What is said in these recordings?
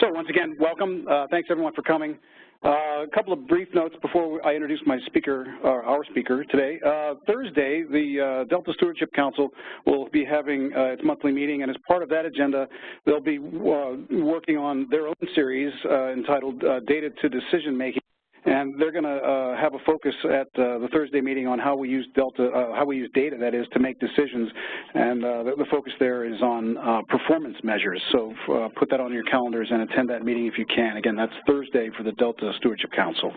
So once again, welcome. Thanks everyone for coming. A couple of brief notes before I introduce my speaker, our speaker today. Thursday, the Delta Stewardship Council will be having its monthly meeting, and as part of that agenda, they'll be working on their own series entitled Data to Decision Making. And they're going to have a focus at the Thursday meeting on how we use data, that is, to make decisions. And the focus there is on performance measures. So put that on your calendars and attend that meeting if you can. Again, that's Thursday for the Delta Stewardship Council.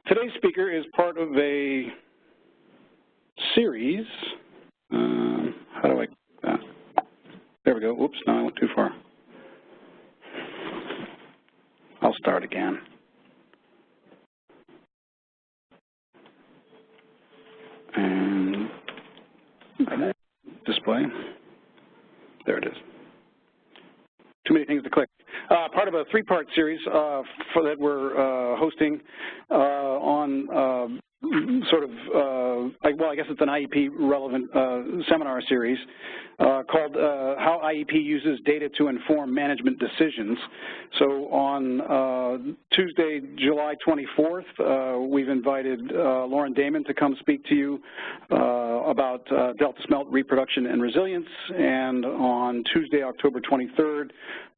Today's speaker is part of a series. How do I? There we go. Whoops, no, I went too far. I'll start again. And display. There it is. Too many things to click. Part of a three-part series that we're hosting on sort of, well, I guess it's an IEP-relevant seminar series called How IEP Uses Data to Inform Management Decisions. So on Tuesday, July 24th, we've invited Lauren Damon to come speak to you about delta smelt reproduction and resilience. And on Tuesday, October 23rd,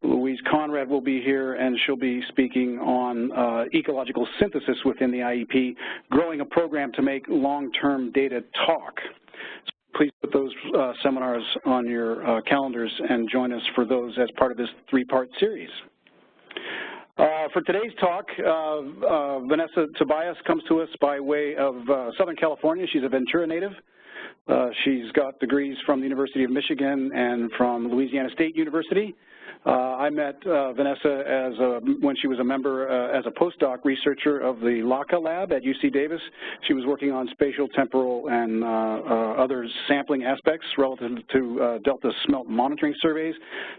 Louise Conrad will be here, and she'll be speaking on ecological synthesis within the IEP, growing a program to make long-term data talk. So please put those seminars on your calendars and join us for those as part of this three-part series. For today's talk, Vanessa Tobias comes to us by way of Southern California. She's a Ventura native. She's got degrees from the University of Michigan and from Louisiana State University. I met Vanessa when she was a member as a postdoc researcher of the LACA lab at UC Davis. She was working on spatial, temporal, and other sampling aspects relative to delta smelt monitoring surveys.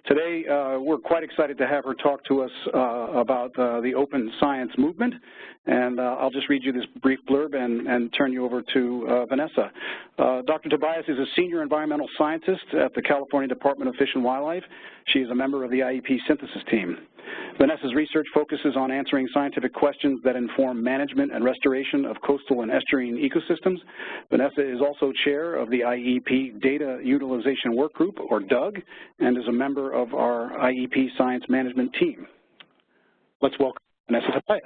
Today, we're quite excited to have her talk to us about the open science movement. And I'll just read you this brief blurb and turn you over to Vanessa. Dr. Tobias is a senior environmental scientist at the California Department of Fish and Wildlife. She is a member of the IEP synthesis team. Vanessa's research focuses on answering scientific questions that inform management and restoration of coastal and estuarine ecosystems. Vanessa is also chair of the IEP Data Utilization Workgroup, or DUG, and is a member of our IEP Science Management team. Let's welcome Vanessa Tobias.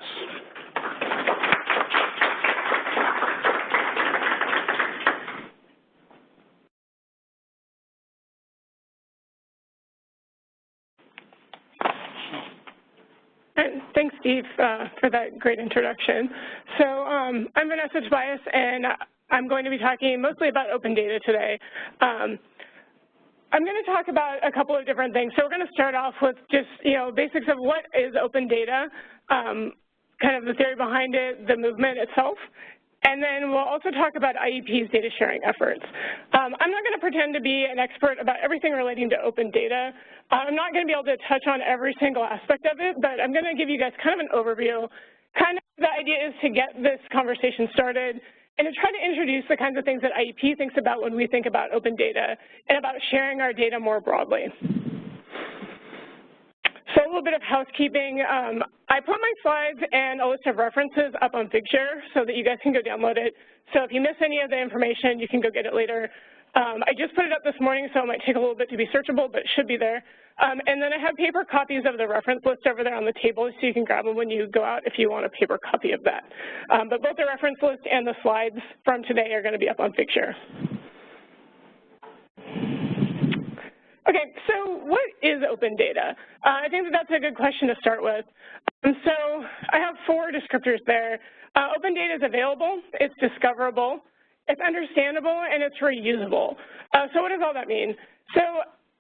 Thanks, Steve, for that great introduction. So I'm Vanessa Tobias, and I'm going to be talking mostly about open data today. I'm going to talk about a couple of different things. So we're going to start off with just, basics of what is open data, kind of the theory behind it, the movement itself. And then we'll also talk about IEP's data sharing efforts. I'm not going to pretend to be an expert about everything relating to open data. I'm not going to be able to touch on every single aspect of it, but I'm going to give you guys kind of an overview. Kind of the idea is to get this conversation started and to try to introduce the kinds of things that IEP thinks about when we think about open data and about sharing our data more broadly. So a little bit of housekeeping. I put my slides and a list of references up on Figshare so that you guys can go download it. So if you miss any of the information, you can go get it later. I just put it up this morning, so it might take a little bit to be searchable, but it should be there. And then I have paper copies of the reference list over there on the table, so you can grab them when you go out if you want a paper copy of that. But both the reference list and the slides from today are going to be up on Figshare. Okay, so what is open data? I think that that's a good question to start with. So I have four descriptors there. Open data is available, it's discoverable, it's understandable, and it's reusable. So what does all that mean? So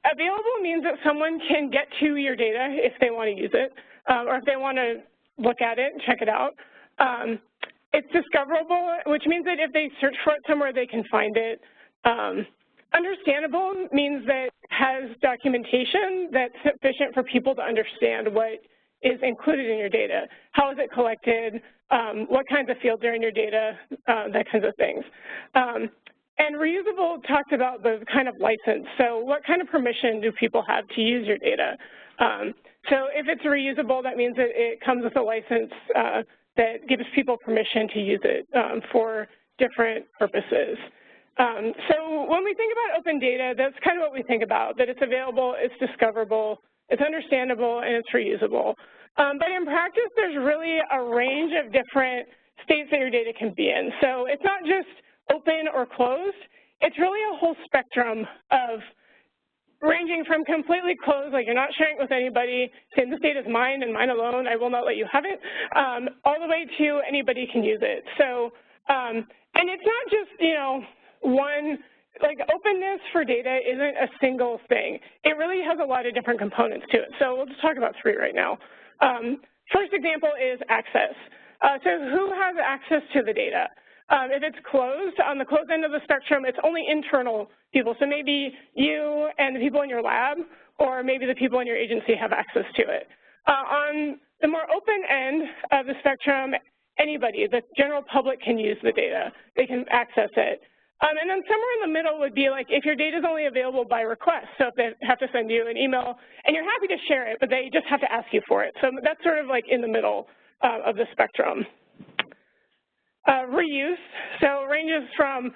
available means that someone can get to your data if they want to use it, or if they want to look at it and check it out. It's discoverable, which means that if they search for it somewhere, they can find it. Understandable means that it has documentation that's sufficient for people to understand what is included in your data. How is it collected? What kinds of fields are in your data? That kinds of things. And reusable talks about the kind of license. So what kind of permission do people have to use your data? So if it's reusable, that means that it comes with a license that gives people permission to use it for different purposes. So when we think about open data, that's kind of what we think about, that it's available, it's discoverable, it's understandable, and it's reusable. But in practice, there's really a range of different states that your data can be in. So it's not just open or closed. It's really a whole spectrum of ranging from completely closed, like you're not sharing it with anybody, saying this data is mine and mine alone, I will not let you have it, all the way to anybody can use it. So, and it's not just, you know, one, like openness for data isn't a single thing. It really has a lot of different components to it. So we'll just talk about 3 right now. First example is access. So who has access to the data? If it's closed, on the closed end of the spectrum, it's only internal people. So maybe you and the people in your lab, or maybe the people in your agency have access to it. On the more open end of the spectrum, anybody, the general public can use the data. They can access it. And then somewhere in the middle would be like if your data is only available by request. So if they have to send you an email, and you're happy to share it, but they just have to ask you for it. So that's sort of like in the middle of the spectrum. Reuse, so ranges from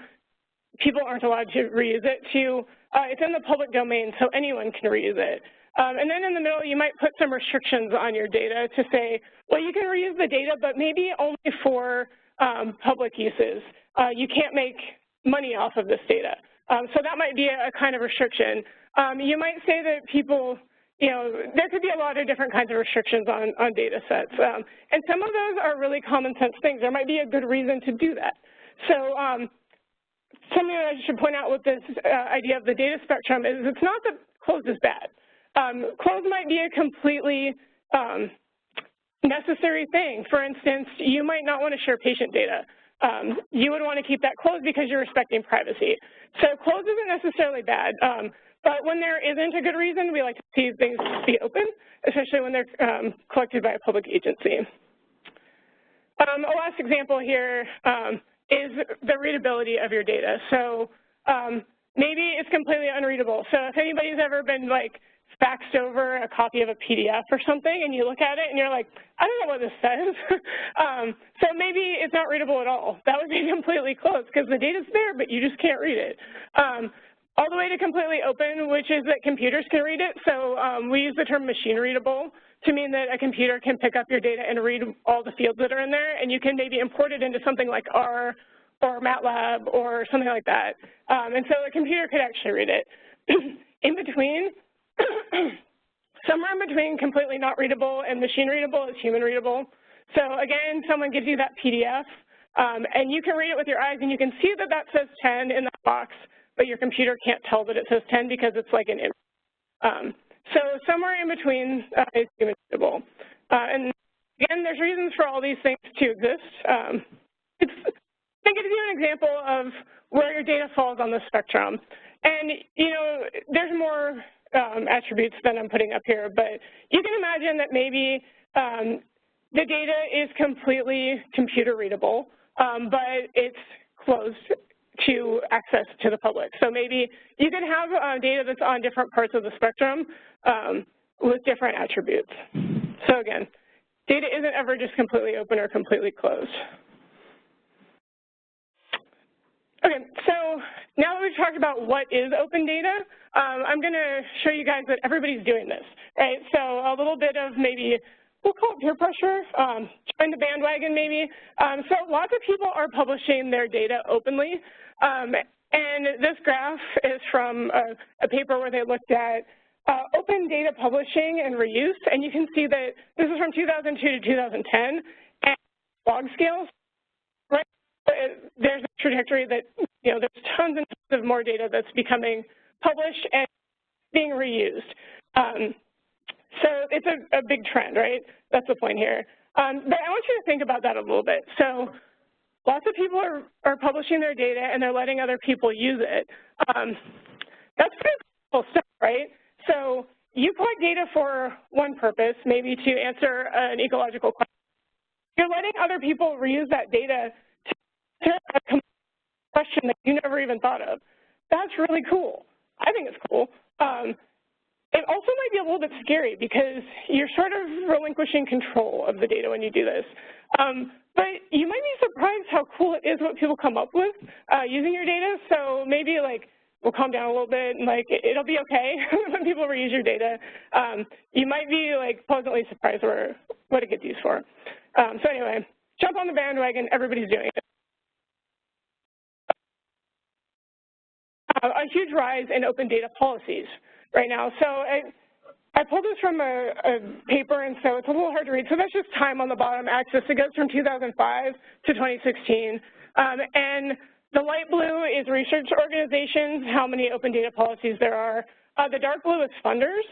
people aren't allowed to reuse it to it's in the public domain, so anyone can reuse it. And then in the middle, you might put some restrictions on your data to say, well, you can reuse the data, but maybe only for public uses. You can't make money off of this data. So that might be a kind of restriction. You might say that people, you know, there could be a lot of different kinds of restrictions on data sets. And some of those are really common sense things. There might be a good reason to do that. So something that I should point out with this idea of the data spectrum is it's not that closed is bad. Closed might be a completely necessary thing. For instance, you might not want to share patient data. You would want to keep that closed because you're respecting privacy. So closed isn't necessarily bad. But when there isn't a good reason, we like to see things be open, especially when they're collected by a public agency. A last example here is the readability of your data. So maybe it's completely unreadable. So if anybody's ever been like faxed over a copy of a PDF or something and you look at it and you're like, I don't know what this says. So maybe it's not readable at all. That would be completely closed because the data's there, but you just can't read it. All the way to completely open, which is that computers can read it. So we use the term machine readable to mean that a computer can pick up your data and read all the fields that are in there, and you can maybe import it into something like R or MATLAB or something like that. And so a computer could actually read it. In between, somewhere in between completely not readable and machine readable is human readable. So again, someone gives you that PDF, and you can read it with your eyes, and you can see that that says 10 in that box, but your computer can't tell that it says 10 because it's like an image. So somewhere in between is human readable. And again, there's reasons for all these things to exist. I think it gives you an example of where your data falls on the spectrum. And, you know, there's more attributes than I'm putting up here, but you can imagine that maybe the data is completely computer readable, but it's closed to access to the public. So maybe you can have data that's on different parts of the spectrum with different attributes. So again, data isn't ever just completely open or completely closed. Okay, so now that we've talked about what is open data, I'm going to show you guys that everybody's doing this, right? So a little bit of maybe, we'll call it peer pressure, join the bandwagon maybe. So lots of people are publishing their data openly. And this graph is from a paper where they looked at open data publishing and reuse. And you can see that this is from 2002 to 2010, and log scales, right? There's a trajectory that, you know, there's tons and tons of more data that's becoming published and being reused. So it's a big trend, right? That's the point here. But I want you to think about that a little bit. So lots of people are publishing their data and they're letting other people use it. That's pretty cool stuff, right? So you collect data for one purpose, maybe to answer an ecological question. You're letting other people reuse that data to question that you never even thought of. That's really cool. I think it's cool. It also might be a little bit scary because you're sort of relinquishing control of the data when you do this. But you might be surprised how cool it is what people come up with using your data. So maybe like we'll calm down a little bit and like it'll be okay when people reuse your data. You might be like pleasantly surprised what it gets used for. So anyway, jump on the bandwagon. Everybody's doing it. A huge rise in open data policies right now. So I pulled this from a paper, and so it's a little hard to read. So that's just time on the bottom axis. It goes from 2005 to 2016. And the light blue is research organizations, how many open data policies there are. The dark blue is funders.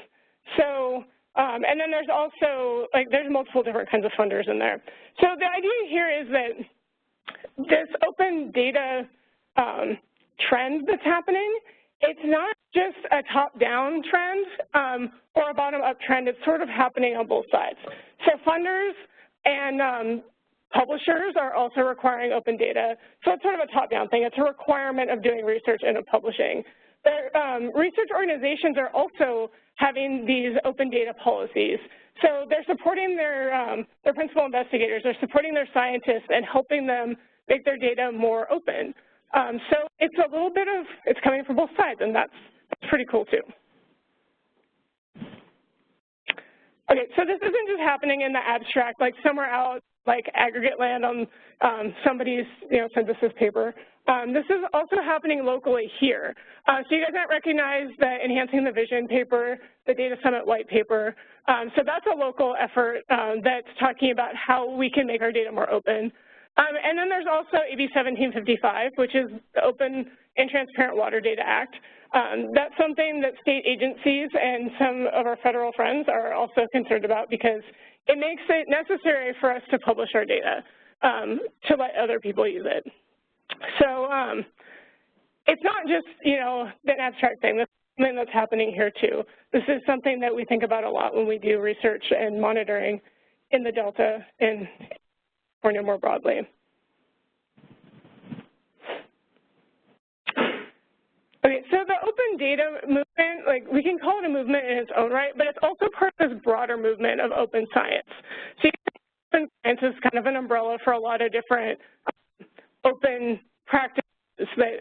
So, and then there's also, like, there's multiple different kinds of funders in there. So the idea here is that this open data trend that's happening, it's not just a top-down trend or a bottom-up trend. It's sort of happening on both sides. So funders and publishers are also requiring open data. So it's sort of a top-down thing. It's a requirement of doing research and of publishing. But research organizations are also having these open data policies. So they're supporting their principal investigators. They're supporting their scientists and helping them make their data more open. So it's a little bit of, it's coming from both sides, and that's pretty cool too. Okay, so this isn't just happening in the abstract, like somewhere out, like aggregate land on somebody's, synthesis paper. This is also happening locally here. So you guys might recognize the Enhancing the Vision paper, the Data Summit white paper. So that's a local effort that's talking about how we can make our data more open. And then there's also AB 1755, which is the Open and Transparent Water Data Act. That's something that state agencies and some of our federal friends are also concerned about because it makes it necessary for us to publish our data to let other people use it. So it's not just, an abstract thing. That's something that's happening here too. This is something that we think about a lot when we do research and monitoring in the Delta and California more broadly. Okay, so the open data movement, like we can call it a movement in its own right, but it's also part of this broader movement of open science. So open science is kind of an umbrella for a lot of different open practices.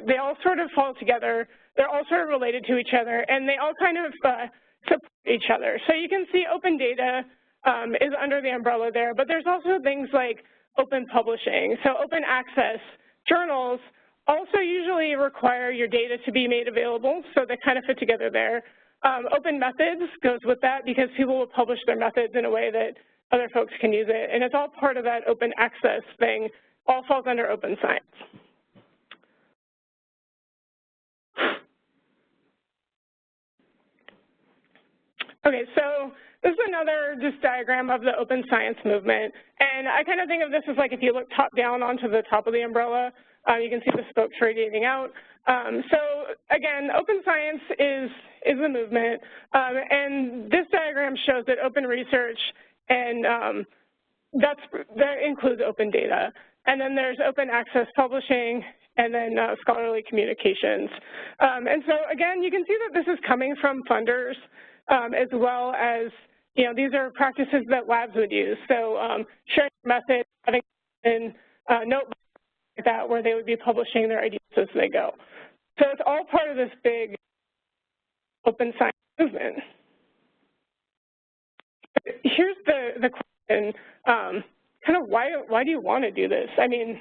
They all sort of fall together. They're all sort of related to each other, and they all kind of support each other. So you can see open data is under the umbrella there, but there's also things like open publishing. So open access journals also usually require your data to be made available, so they kind of fit together there. Open methods goes with that because people will publish their methods in a way that other folks can use it, and it's all part of that open access thing, all falls under open science. Okay, so this is another just diagram of the open science movement, and I kind of think of this as like if you look top down onto the top of the umbrella, you can see the spokes radiating out. So again, open science is the movement, and this diagram shows that open research and that includes open data. And then there's open access publishing, and then scholarly communications. And so again, you can see that this is coming from funders as well as, these are practices that labs would use. So sharing methods, having notebooks like that where they would be publishing their ideas as they go. So it's all part of this big open science movement. Here's the question, kind of why do you want to do this? I mean,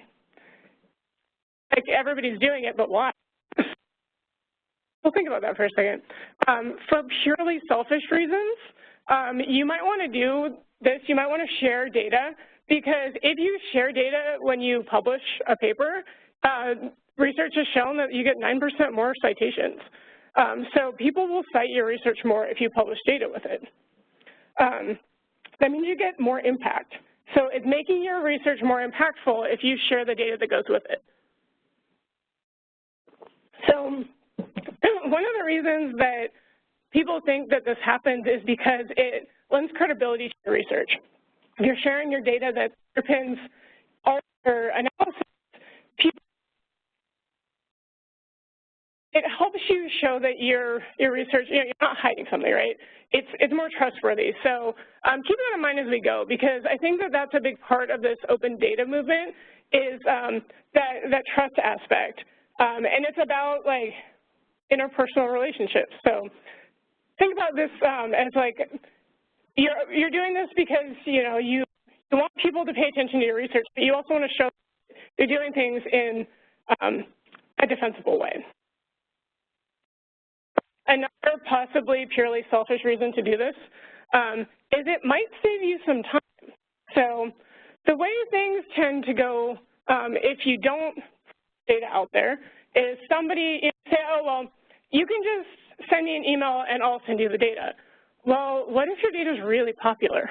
like everybody's doing it, but why? We'll think about that for a second. For purely selfish reasons, you might want to do this. You might want to share data because if you share data when you publish a paper, research has shown that you get 9% more citations. So people will cite your research more if you publish data with it. That means you get more impact. So it's making your research more impactful if you share the data that goes with it. So one of the reasons that people think that this happens is because it lends credibility to your research. If you're sharing your data that underpins all your analysis, people it helps you show that your research, you're not hiding something, right? It's more trustworthy. So keep that in mind as we go, because I think that that's a big part of this open data movement is that trust aspect. And it's about like interpersonal relationships. So think about this as like you're doing this because you want people to pay attention to your research, but you also want to show you're doing things in a defensible way. Another possibly purely selfish reason to do this is it might save you some time. So the way things tend to go if you don't put data out there is somebody say, oh, well, you can just send me an email and I'll send you the data. Well, what if your data is really popular?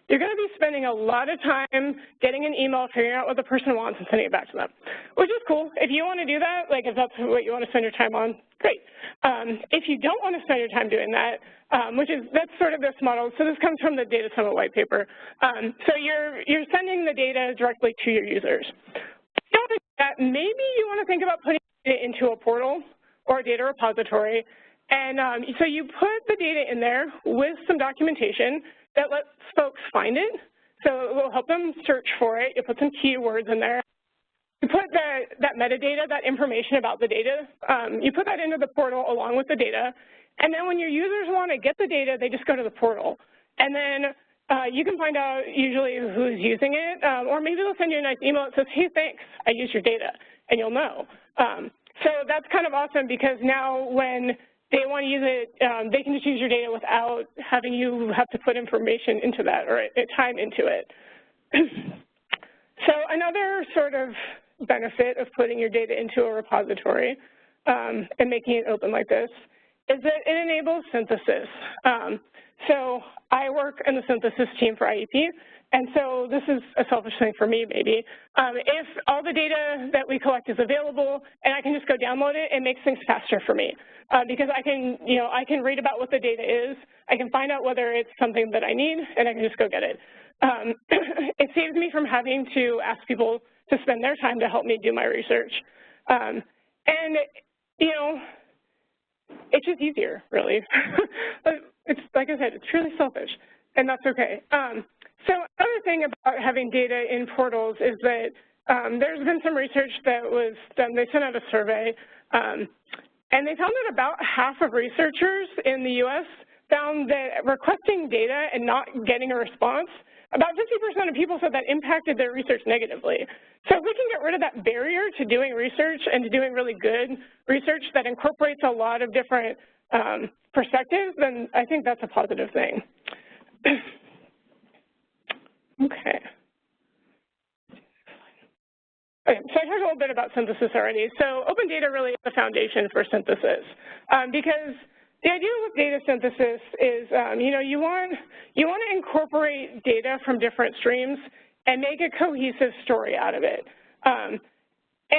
You're going to be spending a lot of time getting an email, figuring out what the person wants, and sending it back to them, which is cool. If you want to do that, like if that's what you want to spend your time on, great. If you don't want to spend your time doing that, that's sort of this model. So this comes from the Data Summit white paper. So you're sending the data directly to your users. If you don't do that, maybe you want to think about putting it into a portal or a data repository. And so you put the data in there with some documentation that lets folks find it. So it will help them search for it. You put some keywords in there. You put that metadata, that information about the data, you put that into the portal along with the data. And then when your users want to get the data, they just go to the portal. And then you can find out usually who's using it, or maybe they'll send you a nice email that says, hey, thanks, I used your data, and you'll know. So that's kind of awesome because now when they want to use it, they can just use your data without having you have to put information into that or time into it. So another sort of benefit of putting your data into a repository and making it open like this is that it enables synthesis. So I work in the synthesis team for IEP, and so this is a selfish thing for me maybe. If all the data that we collect is available and I can just go download it, it makes things faster for me because I can read about what the data is, I can find out whether it's something that I need, and I can just go get it. It saves me from having to ask people to spend their time to help me do my research. And, it's just easier, really. But it's, like I said, it's really selfish, and that's okay. So another thing about having data in portals is that there's been some research that was done. They sent out a survey, and they found that about half of researchers in the U.S. found that requesting data and not getting a response, about 50% of people said that impacted their research negatively. So if we can get rid of that barrier to doing research and to doing really good research that incorporates a lot of different perspectives, then I think that's a positive thing. Okay. Okay, so I talked a little bit about synthesis already. So open data really is the foundation for synthesis because the idea with data synthesis is, you want to incorporate data from different streams and make a cohesive story out of it. And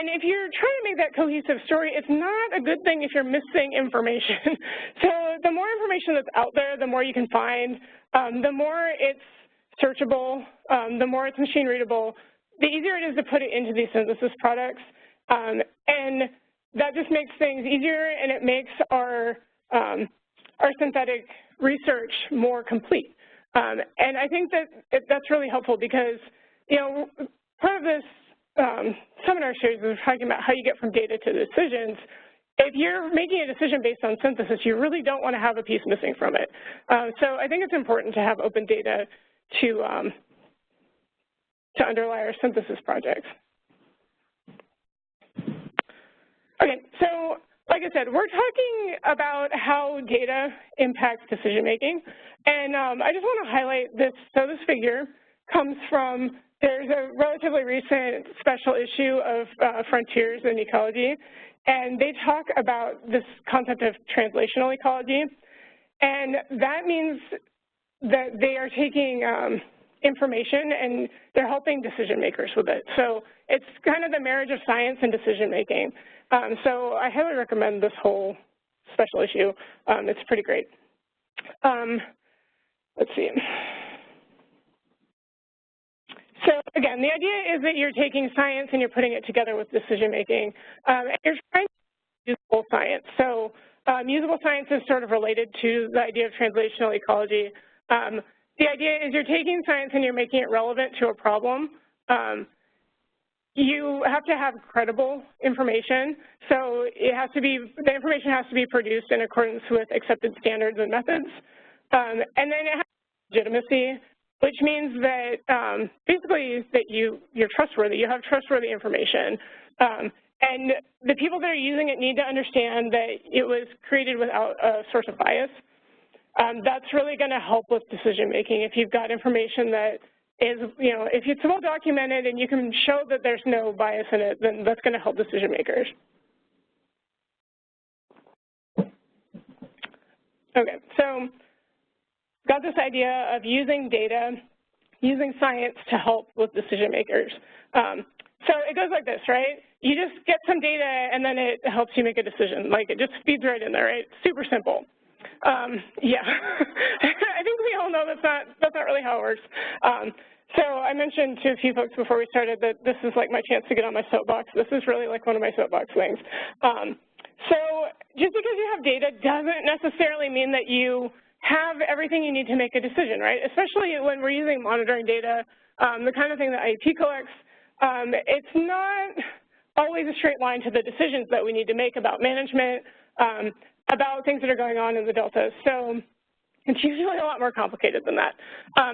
if you're trying to make that cohesive story, it's not a good thing if you're missing information. So the more information that's out there, the more you can find, the more it's searchable, the more it's machine readable, the easier it is to put it into these synthesis products. And that just makes things easier, and it makes our synthetic research more complete. And I think that that's really helpful because, part of this seminar series is talking about how you get from data to decisions. If you're making a decision based on synthesis, you really don't want to have a piece missing from it. So I think it's important to have open data to underlie our synthesis projects. Okay, so like I said, we're talking about how data impacts decision-making, and I just want to highlight this. So this figure comes from, there's a relatively recent special issue of Frontiers in Ecology, and they talk about this concept of translational ecology, and that means that they are taking information and they're helping decision makers with it. So it's kind of the marriage of science and decision making. So I highly recommend this whole special issue. It's pretty great. Let's see. So again, the idea is that you're taking science and you're putting it together with decision making. And you're trying usable science. So usable science is sort of related to the idea of translational ecology. The idea is you're taking science and you're making it relevant to a problem. You have to have credible information, so it has to be, the information has to be produced in accordance with accepted standards and methods. And then it has legitimacy, which means that basically that you're trustworthy, you have trustworthy information. And the people that are using it need to understand that it was created without a source of bias. That's really going to help with decision making. If you've got information that is, if it's well documented and you can show that there's no bias in it, then that's going to help decision makers. Okay, so got this idea of using data, using science to help with decision makers. So it goes like this, right? You just get some data and then it helps you make a decision. Like it just feeds right in there, right? Super simple. Yeah, I think we all know that's not really how it works. So I mentioned to a few folks before we started that this is like my chance to get on my soapbox. This is really like one of my soapbox things. So just because you have data doesn't necessarily mean that you have everything you need to make a decision, right? Especially when we're using monitoring data, the kind of thing that IEP collects, it's not always a straight line to the decisions that we need to make about management, about things that are going on in the delta. So it's usually a lot more complicated than that.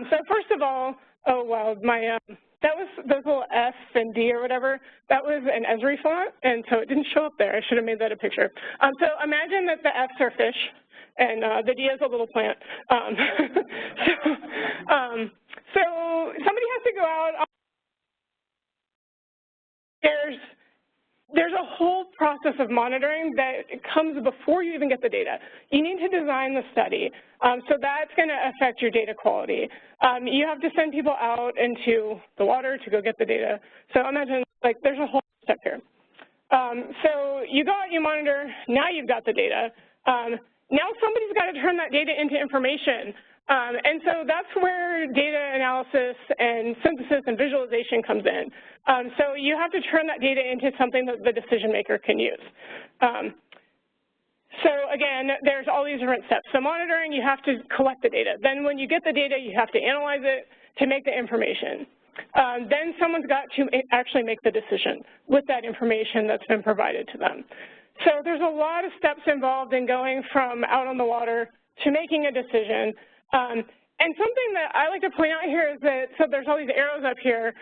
So first of all, oh wow, my that was those little F and D or whatever. That was an Esri font, and so it didn't show up there. I should have made that a picture. So imagine that the F's are fish, and the D is a little plant. So somebody has to go out. There's a whole process of monitoring that comes before you even get the data. You need to design the study, so that's going to affect your data quality. You have to send people out into the water to go get the data. So imagine, like, there's a whole step here. So you go out, you monitor, now you've got the data. Now somebody's got to turn that data into information. And so that's where data analysis and synthesis and visualization comes in. So you have to turn that data into something that the decision maker can use. So again, there's all these different steps. So monitoring, you have to collect the data. Then when you get the data, you have to analyze it to make the information. Then someone's got to actually make the decision with that information that's been provided to them. So there's a lot of steps involved in going from out on the water to making a decision. And something that I like to point out here is that, so there's all these arrows up here.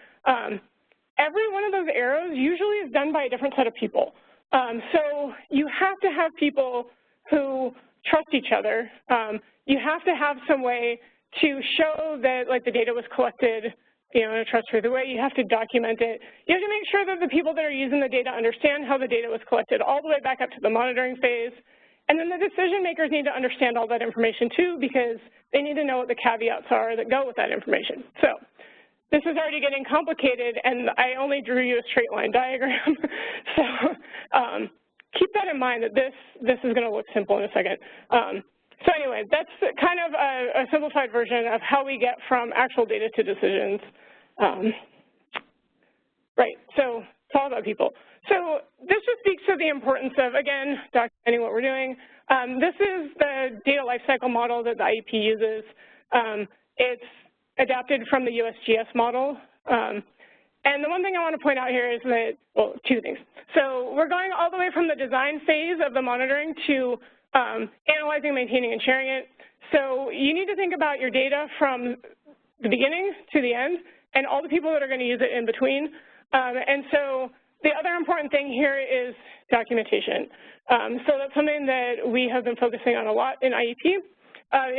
Every one of those arrows usually is done by a different set of people. So you have to have people who trust each other. You have to have some way to show that, like, the data was collected, in a trustworthy way. You have to document it. You have to make sure that the people that are using the data understand how the data was collected all the way back up to the monitoring phase. And then the decision makers need to understand all that information too, because they need to know what the caveats are that go with that information. So this is already getting complicated, and I only drew you a straight line diagram. So keep that in mind, that this is going to look simple in a second. So anyway, that's kind of a simplified version of how we get from actual data to decisions. Right, so it's all about people. So this just speaks to the importance of, again, documenting what we're doing. This is the data lifecycle model that the IEP uses. It's adapted from the USGS model. And the one thing I want to point out here is that, well, two things. So we're going all the way from the design phase of the monitoring to analyzing, maintaining, and sharing it. So you need to think about your data from the beginning to the end and all the people that are going to use it in between. And so the other important thing here is documentation. So that's something that we have been focusing on a lot in IEP,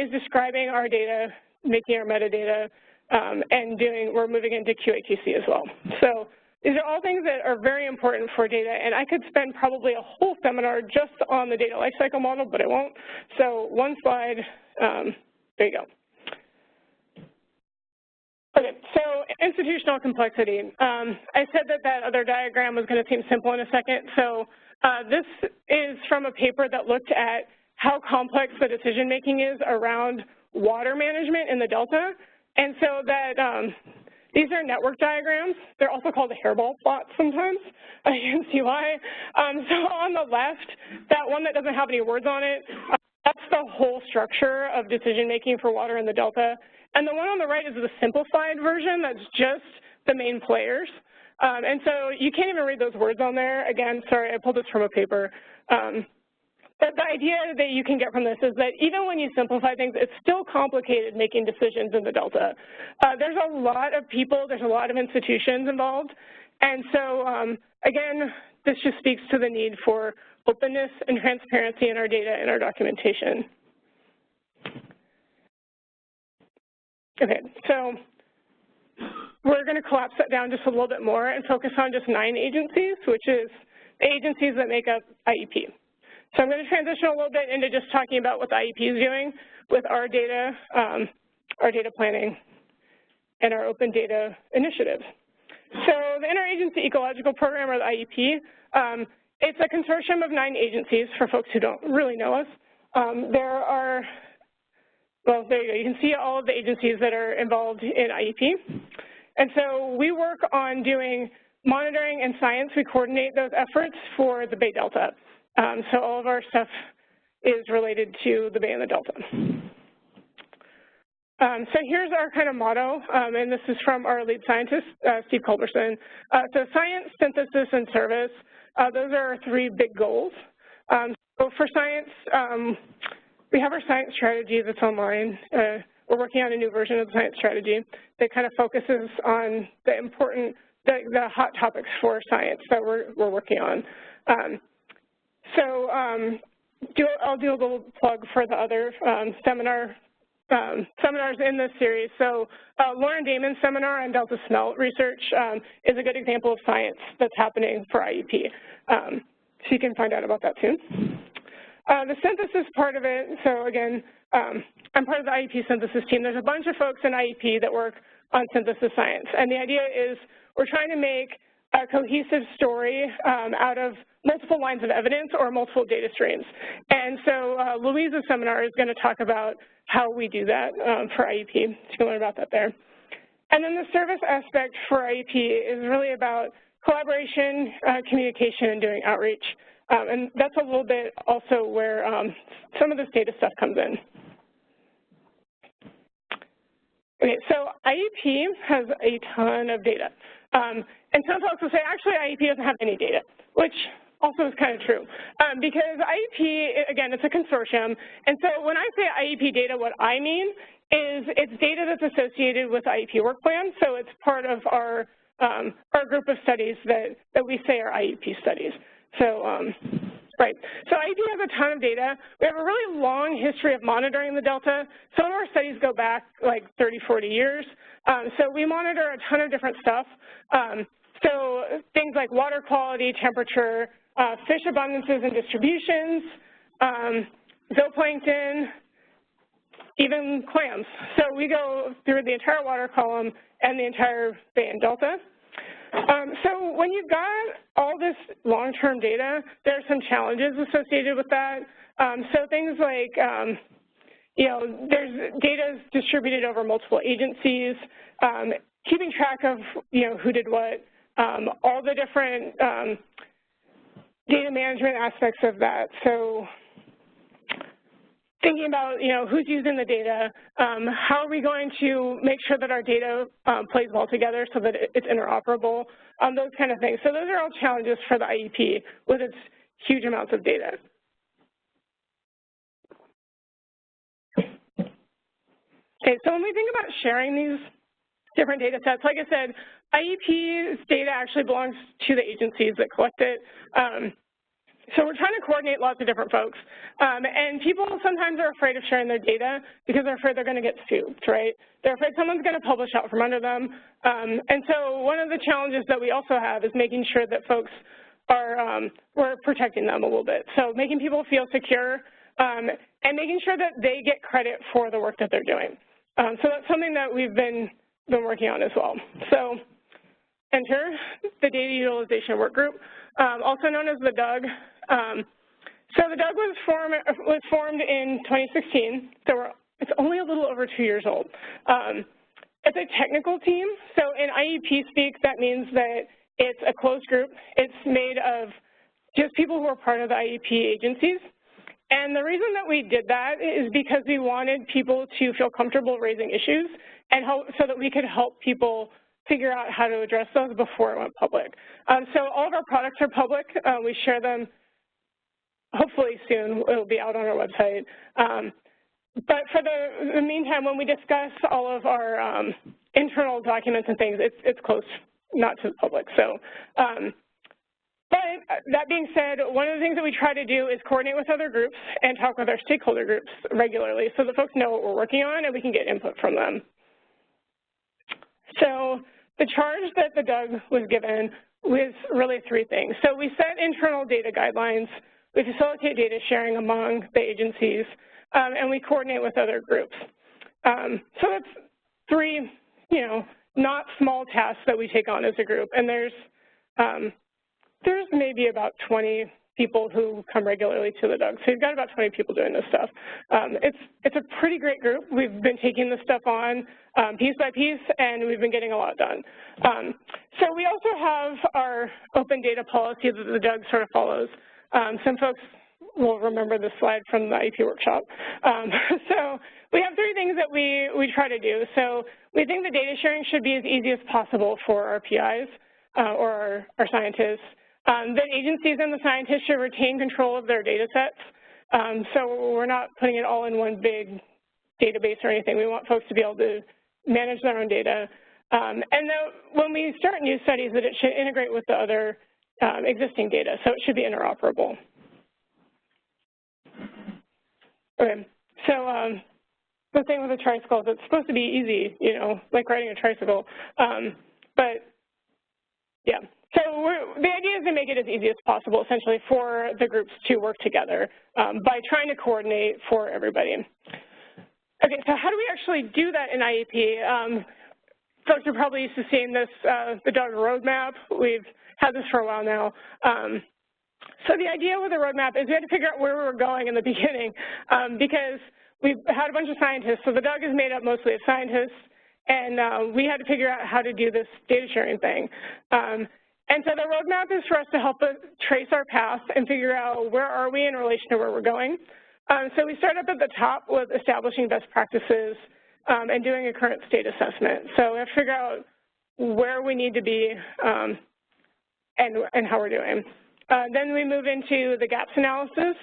is describing our data, making our metadata, and we're moving into QA/QC as well. So these are all things that are very important for data, and I could spend probably a whole seminar just on the data lifecycle model, but I won't. So one slide, there you go. Okay, so institutional complexity. I said that other diagram was going to seem simple in a second. So this is from a paper that looked at how complex the decision-making is around water management in the Delta. And so that These are network diagrams. They're also called hairball plots sometimes. You can see why. So on the left, that one that doesn't have any words on it, that's the whole structure of decision-making for water in the Delta. And the one on the right is the simplified version that's just the main players. And so you can't even read those words on there. Again, sorry, I pulled this from a paper. But the idea that you can get from this is that even when you simplify things, it's still complicated making decisions in the Delta. There's a lot of people, there's a lot of institutions involved. And so, again, this just speaks to the need for openness and transparency in our data and our documentation. Okay, so we're going to collapse that down just a little bit more and focus on just 9 agencies, which is the agencies that make up IEP. So I'm going to transition a little bit into just talking about what the IEP is doing with our data planning, and our open data initiatives. So the Interagency Ecological Program, or the IEP, it's a consortium of 9 agencies for folks who don't really know us. There are, well, there you go. You can see all of the agencies that are involved in IEP. And so we work on doing monitoring and science. We coordinate those efforts for the Bay Delta. So all of our stuff is related to the Bay and the Delta. So here's our kind of motto, and this is from our lead scientist, Steve Culberson. So science, synthesis, and service, those are our 3 big goals. So for science, we have our science strategy that's online. We're working on a new version of the science strategy that kind of focuses on the important, the hot topics for science that we're working on. I'll do a little plug for the other seminars in this series. So Lauren Damon's seminar on Delta smelt research is a good example of science that's happening for IEP. So you can find out about that soon. The synthesis part of it, so again, I'm part of the IEP synthesis team. There's a bunch of folks in IEP that work on synthesis science. And the idea is we're trying to make a cohesive story out of multiple lines of evidence or multiple data streams. And so Louise's seminar is going to talk about how we do that for IEP. So you can learn about that there. And then the service aspect for IEP is really about collaboration, communication, and doing outreach. And that's a little bit also where some of this data stuff comes in. Okay, so IEP has a ton of data. And some folks will say, actually, IEP doesn't have any data, which also is kind of true. Because IEP, again, it's a consortium. And so when I say IEP data, what I mean is it's data that's associated with the IEP work plan. So it's part of our group of studies that we say are IEP studies. So, right. So IEP has a ton of data. We have a really long history of monitoring the Delta. Some of our studies go back like 30, 40 years. So we monitor a ton of different stuff. So things like water quality, temperature, fish abundances and distributions, zooplankton, even clams. So we go through the entire water column and the entire Bay and Delta. So when you've got all this long-term data, there are some challenges associated with that. So things like, there's data distributed over multiple agencies, keeping track of, who did what, all the different data management aspects of that. So thinking about, who's using the data, how are we going to make sure that our data plays well together so that it's interoperable, those kind of things. So those are all challenges for the IEP with its huge amounts of data. Okay, so when we think about sharing these different data sets, like I said, IEP's data actually belongs to the agencies that collect it. So we're trying to coordinate lots of different folks. And people sometimes are afraid of sharing their data because they're afraid they're going to get sued, right? They're afraid someone's going to publish out from under them. And so one of the challenges that we also have is making sure that folks are, we're protecting them a little bit. So making people feel secure and making sure that they get credit for the work that they're doing. So that's something that we've been working on as well. So enter the Data Utilization Work Group, also known as the DUG. So the DUG was formed in 2016, so it's only a little over 2 years old. And It's a technical team. So in IEP speak, that means that it's a closed group. It's made of just people who are part of the IEP agencies. And the reason that we did that is because we wanted people to feel comfortable raising issues and so that we could help people figure out how to address those before it went public. So all of our products are public. We share them hopefully soon. It will be out on our website. But for the meantime, when we discuss all of our internal documents and things, it's closed, not to the public. So, but that being said, one of the things that we try to do is coordinate with other groups and talk with our stakeholder groups regularly so that folks know what we're working on and we can get input from them. So the charge that the DUG was given was really three things. So we set internal data guidelines, we facilitate data sharing among the agencies, and we coordinate with other groups. So that's three, not small tasks that we take on as a group. And there's maybe about 20 people who come regularly to the DUG. So you've got about 20 people doing this stuff. It's a pretty great group. We've been taking this stuff on piece by piece, and we've been getting a lot done. So we also have our open data policy that the DUG sort of follows. Some folks will remember this slide from the IEP workshop. So we have three things that we try to do. So we think the data sharing should be as easy as possible for our PIs or our scientists. The agencies and the scientists should retain control of their data sets. So we're not putting it all in one big database or anything. We want folks to be able to manage their own data. And when we start new studies, that it should integrate with the other existing data, so it should be interoperable. Okay, so the thing with a tricycle is it's supposed to be easy, like riding a tricycle, but yeah. So the idea is to make it as easy as possible, essentially, for the groups to work together by trying to coordinate for everybody. Okay, so how do we actually do that in IEP? Folks are probably used to seeing this, the DUG roadmap. We've had this for a while now. So the idea with the roadmap is we had to figure out where we were going in the beginning because we've had a bunch of scientists. So the DUG is made up mostly of scientists, and we had to figure out how to do this data sharing thing. And so the roadmap is for us to help us trace our path and figure out where are we in relation to where we're going. So we start up at the top with establishing best practices and doing a current state assessment. So we have to figure out where we need to be and how we're doing. Then we move into the gaps analysis,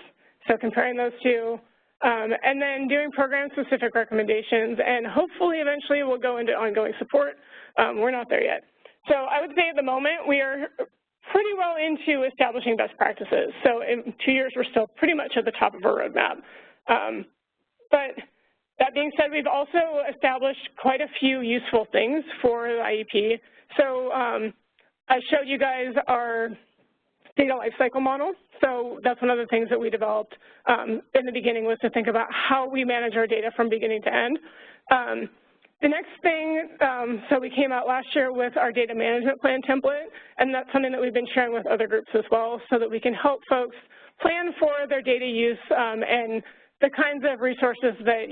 so comparing those two, and then doing program-specific recommendations, and hopefully eventually we'll go into ongoing support. We're not there yet. So I would say at the moment we are pretty well into establishing best practices. So in 2 years we're still pretty much at the top of our roadmap. But that being said, we've also established quite a few useful things for the IEP. So I showed you guys our data lifecycle model. So that's one of the things that we developed in the beginning, was to think about how we manage our data from beginning to end. The next thing, so we came out last year with our data management plan template, and that's something that we've been sharing with other groups as well, so that we can help folks plan for their data use and the kinds of resources that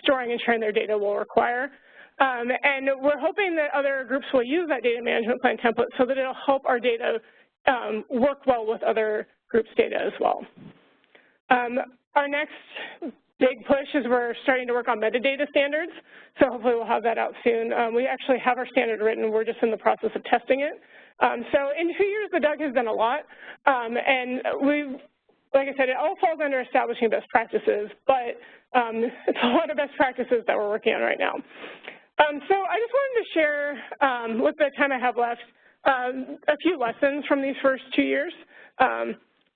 storing and sharing their data will require. And we're hoping that other groups will use that data management plan template so that it'll help our data work well with other groups' data as well. Our next big push is we're starting to work on metadata standards, so hopefully we'll have that out soon. We actually have our standard written. We're just in the process of testing it. So in 2 years, the DUG has done a lot, and like I said, it all falls under establishing best practices, but it's a lot of best practices that we're working on right now. So I just wanted to share, with the time I have left, a few lessons from these first 2 years.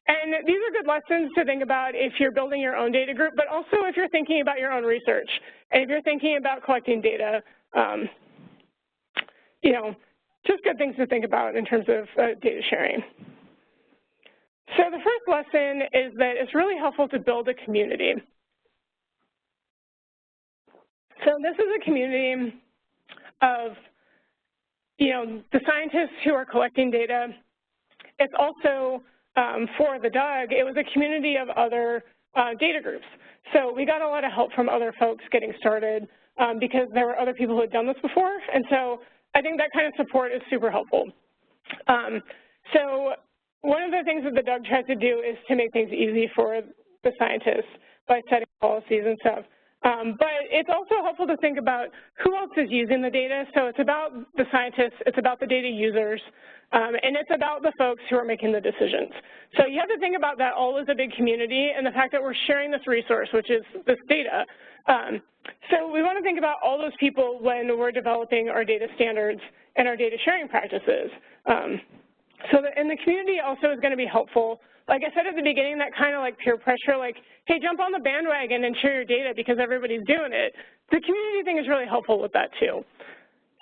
And these are good lessons to think about if you're building your own data group, but also if you're thinking about your own research. And if you're thinking about collecting data, just good things to think about in terms of data sharing. So the first lesson is that it's really helpful to build a community. So this is a community of, the scientists who are collecting data. It's also, for the DUG, it was a community of other data groups. So we got a lot of help from other folks getting started because there were other people who had done this before. And so I think that kind of support is super helpful. So one of the things that the DUG tries to do is to make things easy for the scientists by setting policies and stuff. But it's also helpful to think about who else is using the data. So it's about the scientists, it's about the data users, and it's about the folks who are making the decisions. So you have to think about that all as a big community and the fact that we're sharing this resource, which is this data. So we want to think about all those people when we're developing our data standards and our data sharing practices. So that in the community also is going to be helpful. Like I said at the beginning, that kind of like peer pressure, like, hey, jump on the bandwagon and share your data because everybody's doing it. The community thing is really helpful with that too.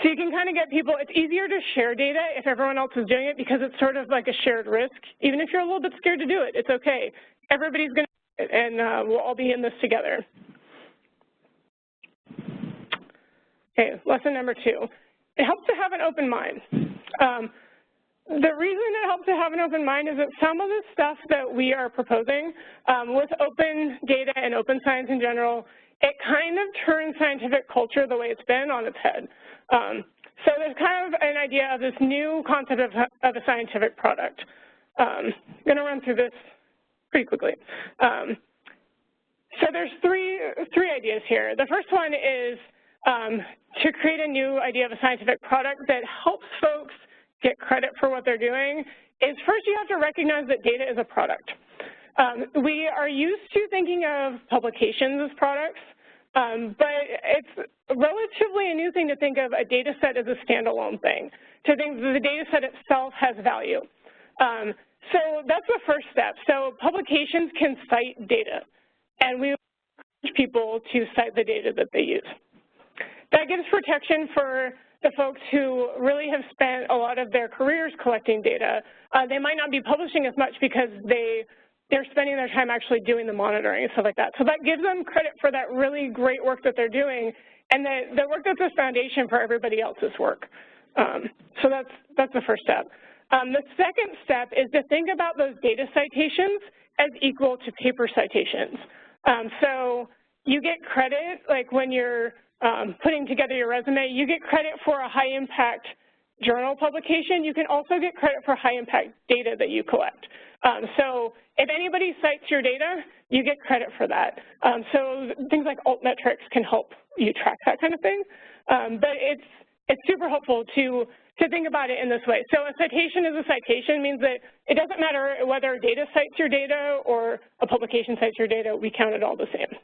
So you can kind of get people, it's easier to share data if everyone else is doing it because it's sort of like a shared risk. Even if you're a little bit scared to do it, it's okay. Everybody's going to do it and we'll all be in this together. Okay, lesson number 2. It helps to have an open mind. The reason it helps to have an open mind is that some of the stuff that we are proposing with open data and open science in general, it kind of turns scientific culture the way it's been on its head. So there's kind of an idea of this new concept of a scientific product. I'm going to run through this pretty quickly. So there's three ideas here. The first one is to create a new idea of a scientific product that helps folks get credit for what they're doing is first you have to recognize that data is a product. We are used to thinking of publications as products, but it's relatively a new thing to think of a data set as a standalone thing, to think that the data set itself has value. So that's the first step. So publications can cite data, and we encourage people to cite the data that they use. That gives protection for the folks who really have spent a lot of their careers collecting data. They might not be publishing as much because they're spending their time actually doing the monitoring and stuff like that. So that gives them credit for that really great work that they're doing and the work that's a foundation for everybody else's work. So that's the first step. The second step is to think about those data citations as equal to paper citations. So you get credit, like when you're putting together your resume, you get credit for a high-impact journal publication. You can also get credit for high-impact data that you collect. So if anybody cites your data, you get credit for that. So things like altmetrics can help you track that kind of thing. But it's super helpful to think about it in this way. So a citation is a citation means that it doesn't matter whether data cites your data or a publication cites your data, we count it all the same.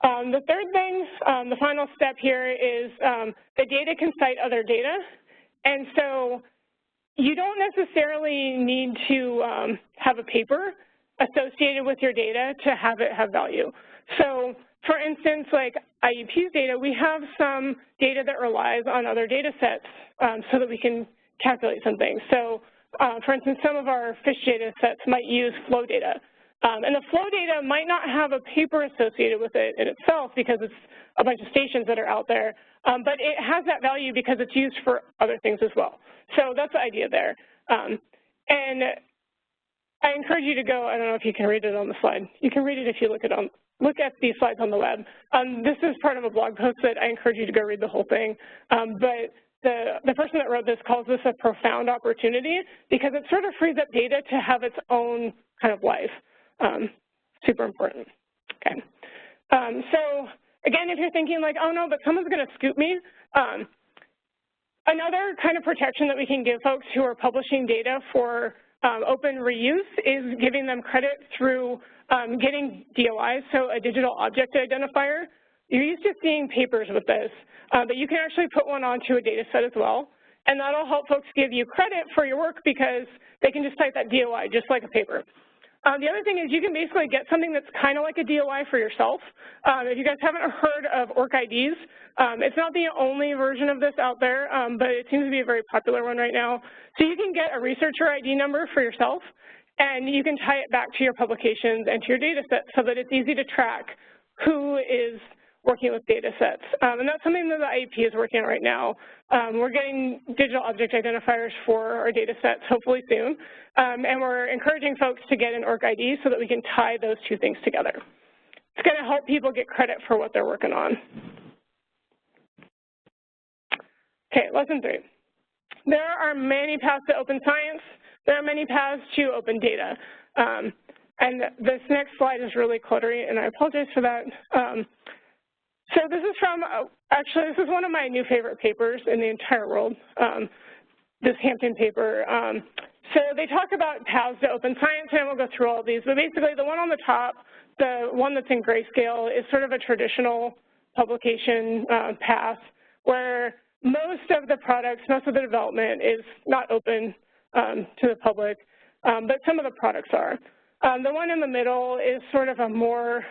The third thing, the final step here is the data can cite other data. And so you don't necessarily need to have a paper associated with your data to have it have value. So for instance, like IUP's data, we have some data that relies on other data sets so that we can calculate some things. So for instance, some of our fish data sets might use flow data. And the flow data might not have a paper associated with it in itself because it's a bunch of stations that are out there, but it has that value because it's used for other things as well. So that's the idea there. And I encourage you to go, I don't know if you can read it on the slide. You can read it if you look at these slides on the web. This is part of a blog post that I encourage you to go read the whole thing. But the person that wrote this calls this a profound opportunity because it sort of frees up data to have its own kind of life. Super important. Okay. So again, if you're thinking like, oh no, but someone's going to scoop me, another kind of protection that we can give folks who are publishing data for open reuse is giving them credit through getting DOIs, so a digital object identifier. You're used to seeing papers with this, but you can actually put one onto a data set as well, and that'll help folks give you credit for your work because they can just cite that DOI just like a paper. The other thing is you can basically get something that's kind of like a DOI for yourself. If you guys haven't heard of OrcIDs, it's not the only version of this out there, but it seems to be a very popular one right now. So you can get a researcher ID number for yourself, and you can tie it back to your publications and to your data set so that it's easy to track who is working with data sets. And that's something that the IEP is working on right now. We're getting digital object identifiers for our data sets hopefully soon. And we're encouraging folks to get an org ID so that we can tie those two things together. It's going to help people get credit for what they're working on. Okay, lesson 3. There are many paths to open science. There are many paths to open data. And this next slide is really cluttery, and I apologize for that. So this is from, actually, this is one of my new favorite papers in the entire world, this Hampton paper. So they talk about paths to open science, and we'll go through all of these. But basically, the one on the top, the one that's in grayscale, is sort of a traditional publication path where most of the products, most of the development is not open to the public, but some of the products are. The one in the middle is sort of a more,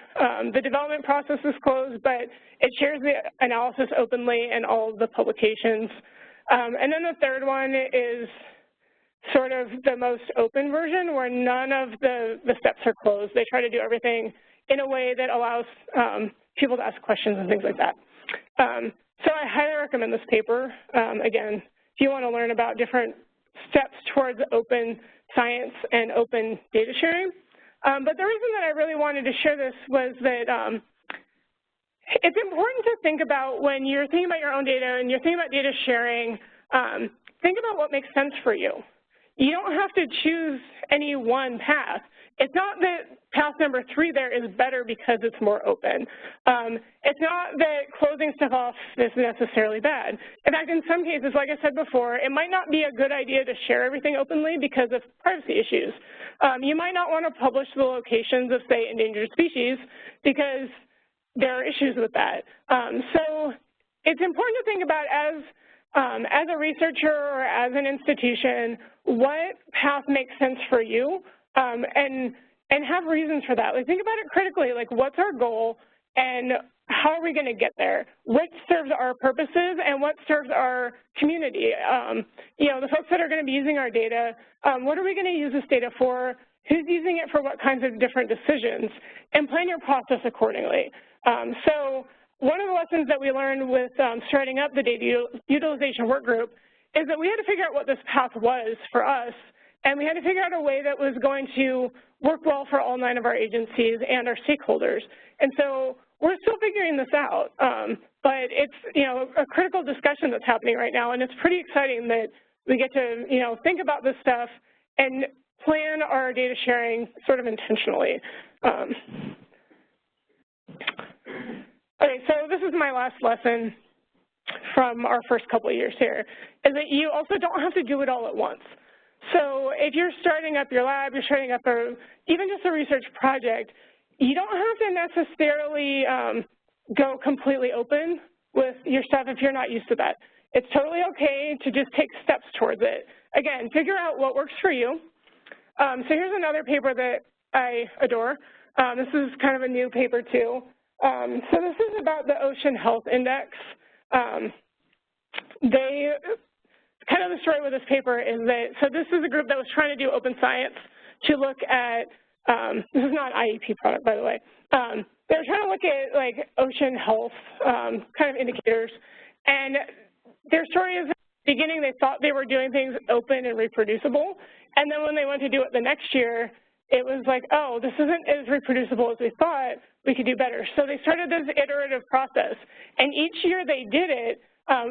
the development process is closed, but it shares the analysis openly in all of the publications. And then the third one is sort of the most open version where none of the steps are closed. They try to do everything in a way that allows people to ask questions and things like that. So I highly recommend this paper. Again, if you want to learn about different steps towards open science and open data sharing. But the reason that I really wanted to share this was that it's important to think about when you're thinking about your own data and you're thinking about data sharing, think about what makes sense for you. You don't have to choose any one path. It's not that path number 3 there is better because it's more open. It's not that closing stuff off is necessarily bad. In fact, in some cases, like I said before, it might not be a good idea to share everything openly because of privacy issues. You might not want to publish the locations of, say, endangered species because there are issues with that. So it's important to think about as a researcher or as an institution, what path makes sense for you, and have reasons for that. Like, think about it critically, like what's our goal and how are we going to get there? What serves our purposes and what serves our community? You know, the folks that are going to be using our data, what are we going to use this data for? Who's using it for what kinds of different decisions? And plan your process accordingly. So one of the lessons that we learned with starting up the data utilization work group is that we had to figure out what this path was for us, and we had to figure out a way that was going to work well for all 9 of our agencies and our stakeholders. And so we're still figuring this out, but it's, you know, a critical discussion that's happening right now, and it's pretty exciting that we get to, you know, think about this stuff and plan our data sharing sort of intentionally. Okay, so this is my last lesson from our first couple of years here, is that you also don't have to do it all at once. So if you're starting up your lab, you're starting up even just a research project, you don't have to necessarily go completely open with your stuff if you're not used to that. It's totally okay to just take steps towards it. Again, figure out what works for you. So here's another paper that I adore. This is kind of a new paper too. So this is about the Ocean Health Index. Kind of the story with this paper is that, so this is a group that was trying to do open science to look at, this is not an IEP product, by the way. They were trying to look at like ocean health kind of indicators. And their story is, at the beginning they thought they were doing things open and reproducible. And then when they went to do it the next year, it was like, oh, this isn't as reproducible as we thought, we could do better. So they started this iterative process. And each year they did it,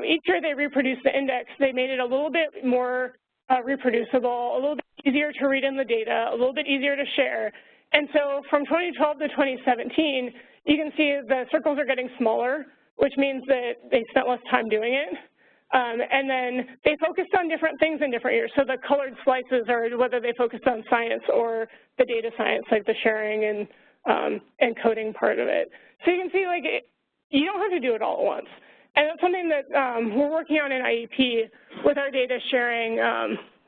each year they reproduced the index, they made it a little bit more reproducible, a little bit easier to read in the data, a little bit easier to share. And so from 2012 to 2017, you can see the circles are getting smaller, which means that they spent less time doing it. And then they focused on different things in different years. So the colored slices are whether they focused on science or the data science, like the sharing and coding part of it. So you can see, like, you don't have to do it all at once. And it's something that we're working on in IEP with our data sharing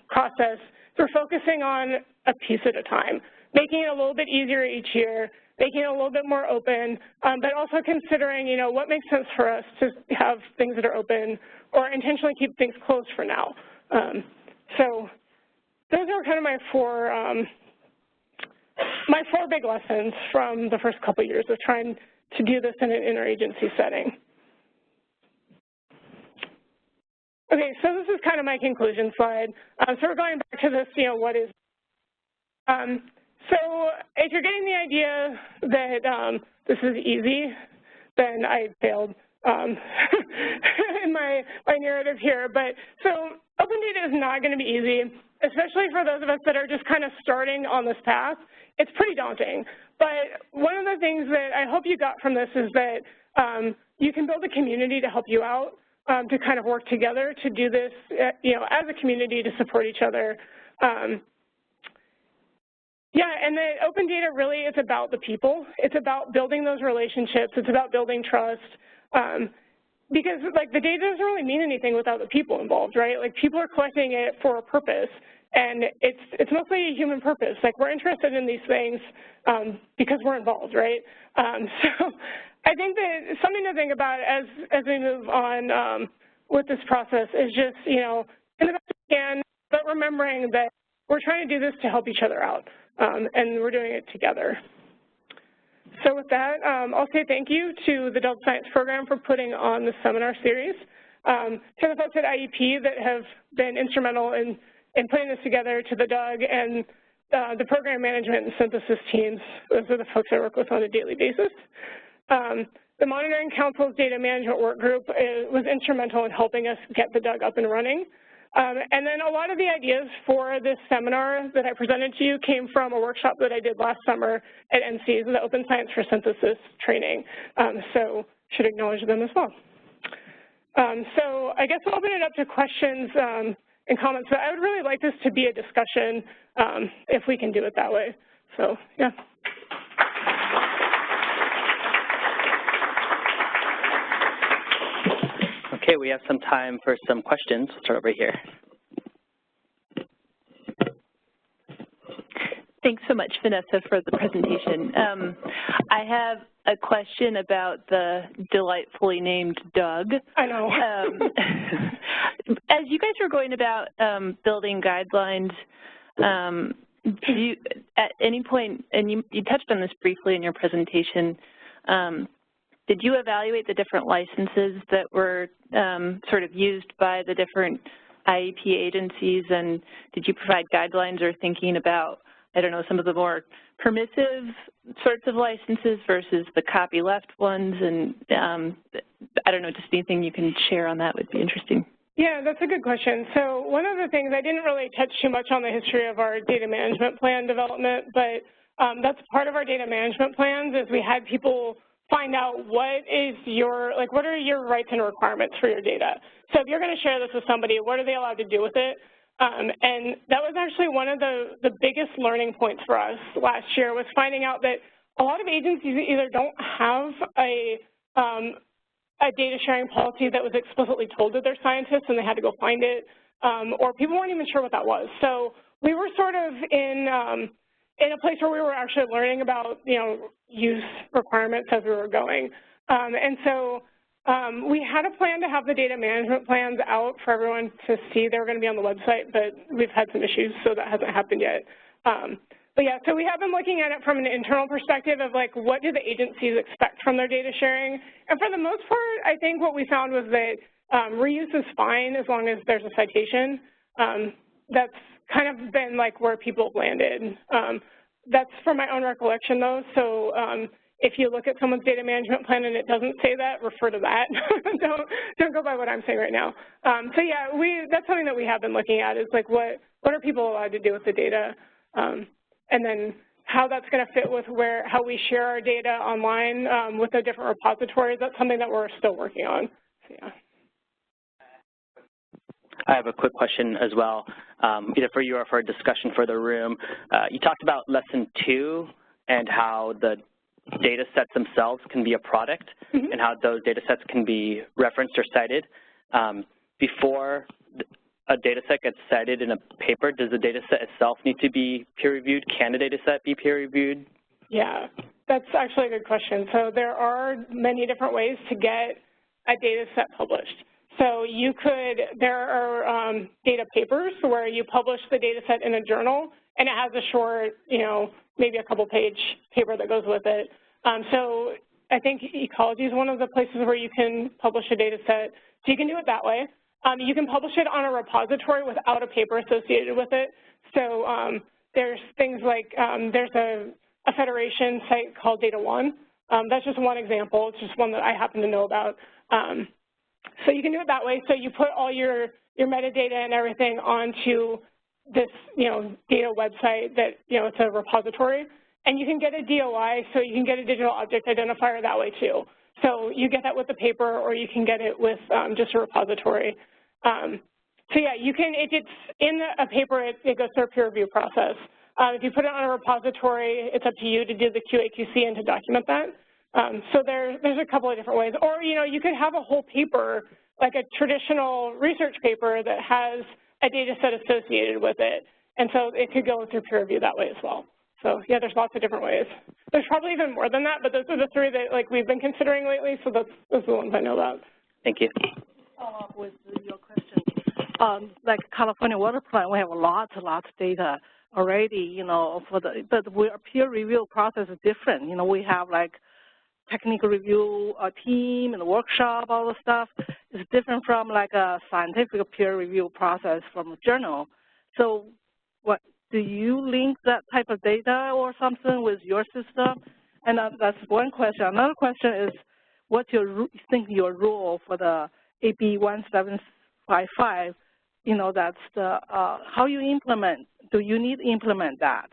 process. We're focusing on a piece at a time, making it a little bit easier each year, making it a little bit more open, but also considering, you know, what makes sense for us to have things that are open or intentionally keep things closed for now. So those are kind of my four big lessons from the first couple of years of trying to do this in an interagency setting. Okay, so this is kind of my conclusion slide. So we're going back to this, what is. So if you're getting the idea that this is easy, then I failed in my narrative here. But so open data is not going to be easy, especially for those of us that are just kind of starting on this path. It's pretty daunting. But one of the things that I hope you got from this is that you can build a community to help you out, to kind of work together to do this, as a community to support each other. Yeah, and the open data really is about the people. It's about building those relationships. It's about building trust. Because, the data doesn't really mean anything without the people involved, right? People are collecting it for a purpose, and it's mostly a human purpose. We're interested in these things because we're involved, right? So I think that something to think about as we move on with this process is just, in the best we can, but remembering that we're trying to do this to help each other out, and we're doing it together. So with that, I'll say thank you to the Delta Science Program for putting on this seminar series, to the folks at IEP that have been instrumental in putting this together, to the Doug and the program management and synthesis teams. Those are the folks I work with on a daily basis. The Monitoring Council's Data Management Work Group was instrumental in helping us get the Doug up and running. And then a lot of the ideas for this seminar that I presented to you came from a workshop that I did last summer at NC's, the Open Science for Synthesis training. So should acknowledge them as well. So I guess we'll open it up to questions and comments. But I would really like this to be a discussion if we can do it that way. So, yeah. Okay, we have some time for some questions. We'll start over here. Thanks so much, Vanessa, for the presentation. I have a question about the delightfully named Doug. I know. As you guys were going about building guidelines, do you, at any point, and you touched on this briefly in your presentation, did you evaluate the different licenses that were sort of used by the different IEP agencies, and did you provide guidelines or thinking about, I don't know, some of the more permissive sorts of licenses versus the copyleft ones? And I don't know, just anything you can share on that would be interesting. Yeah, that's a good question. So one of the things, I didn't really touch too much on the history of our data management plan development, but that's part of our data management plans is we had people find out what are your rights and requirements for your data. So if you're going to share this with somebody, what are they allowed to do with it? And that was actually one of the biggest learning points for us last year, was finding out that a lot of agencies either don't have a data sharing policy that was explicitly told to their scientists and they had to go find it, or people weren't even sure what that was. So we were sort of in a place where we were actually learning about, use requirements as we were going. And so we had a plan to have the data management plans out for everyone to see. They were going to be on the website, but we've had some issues, so that hasn't happened yet. But yeah, so we have been looking at it from an internal perspective of what do the agencies expect from their data sharing? And for the most part, I think what we found was that reuse is fine as long as there's a citation. That's kind of been where people landed. That's from my own recollection though, so if you look at someone's data management plan and it doesn't say that, refer to that. don't go by what I'm saying right now. So yeah, that's something that we have been looking at is what are people allowed to do with the data? And then how that's going to fit with how we share our data online with the different repositories. That's something that we're still working on. So, yeah. I have a quick question as well, either for you or for a discussion for the room. You talked about lesson 2 and how the data sets themselves can be a product, and how those data sets can be referenced or cited. Before a data set gets cited in a paper, does the data set itself need to be peer-reviewed? Can the data set be peer-reviewed? Yeah, that's actually a good question. So there are many different ways to get a data set published. So there are data papers where you publish the data set in a journal, and it has a short, maybe a couple-page paper that goes with it. So I think ecology is one of the places where you can publish a data set. So you can do it that way. You can publish it on a repository without a paper associated with it. So there's things like there's a federation site called Data One. That's just one example. It's just one that I happen to know about. So you can do it that way. So you put all your metadata and everything onto this, data website that, it's a repository. And you can get a DOI, so you can get a digital object identifier that way too. So you get that with the paper, or you can get it with just a repository. So yeah, you can, if it's in a paper, it goes through a peer review process. If you put it on a repository, it's up to you to do the QA/QC and to document that. So there's a couple of different ways. Or, you could have a whole paper, like a traditional research paper that has a data set associated with it. And so it could go through peer review that way as well. So yeah, there's lots of different ways. There's probably even more than that, but those are the three that we've been considering lately. So those are the ones I know about. Thank you. Follow up with your question. Like California water plant, we have lots of data already, but our peer review process is different. We have like technical review team and workshop, all the stuff. It's different from like a scientific peer review process from a journal. So what, do you link that type of data or something with your system? And that's one question. Another question is, what's your role for the AB 1755? That's the how you implement. Do you need to implement that